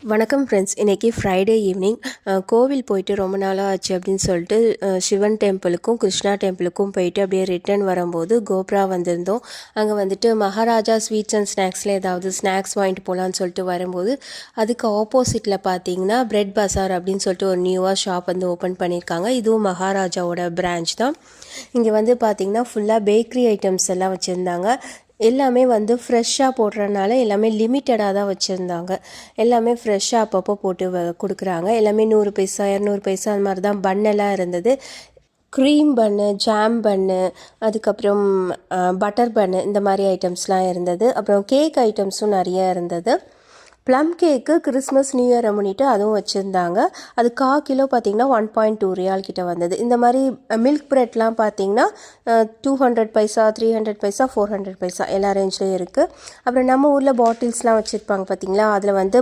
வணக்கம் ஃப்ரெண்ட்ஸ். இன்றைக்கி Friday evening கோவில் போயிட்டு ரொம்ப நாளாக ஆச்சு அப்படின்னு சொல்லிட்டு சிவன் டெம்பிளுக்கும் கிருஷ்ணா டெம்பிளுக்கும் போயிட்டு அப்படியே ரிட்டர்ன் வரும்போது கோப்ரா வந்திருந்தோம். அங்கே வந்துட்டு மகாராஜா ஸ்வீட்ஸ் அண்ட் ஸ்நாக்ஸில் ஏதாவது ஸ்நாக்ஸ் வாங்கிட்டு போகலான்னு சொல்லிட்டு வரும்போது அதுக்கு ஆப்போசிட்டில் பார்த்தீங்கன்னா பிரெட் பசார் அப்படின்னு சொல்லிட்டு ஒரு நியூவாக ஷாப் வந்து ஓப்பன் பண்ணியிருக்காங்க. இதுவும் மகாராஜாவோட பிரான்ச் தான். இங்கே வந்து பார்த்திங்கன்னா ஃபுல்லாக பேக்கரி ஐட்டம்ஸ் எல்லாம் வச்சுருந்தாங்க. எல்லாமே வந்து ஃப்ரெஷ்ஷாக போடுறதுனால எல்லாமே லிமிட்டடாக தான் வச்சுருந்தாங்க. எல்லாமே ஃப்ரெஷ்ஷாக அப்பப்போ போட்டு கொடுக்குறாங்க. எல்லாமே 100 பைசா 200 பைசா அந்த மாதிரி தான் பன்னெல்லாம் இருந்தது. க்ரீம் பன்னு, ஜாம் பன்னு, அதுக்கப்புறம் பட்டர் பன்னு, இந்த மாதிரி ஐட்டம்ஸ்லாம் இருந்தது. அப்புறம் கேக் ஐட்டம்ஸும் நிறைய இருந்தது. ப்ளம் கேக்கு கிறிஸ்மஸ் நியூ இயரை முன்னிட்டு அதுவும் வச்சுருந்தாங்க. அது 1/4 கிலோ பார்த்திங்கன்னா 1.2 ரியால் கிட்ட வந்தது. இந்த மாதிரி மில்க் ப்ரெட்லாம் பார்த்திங்கன்னா 200 பைசா, 300 பைசா, 400 பைசா எல்லா ரேஞ்ச்லேயும் இருக்குது. அப்புறம் நம்ம ஊரில் பாட்டில்ஸ்லாம் வச்சுருப்பாங்க பார்த்திங்களா, அதில் வந்து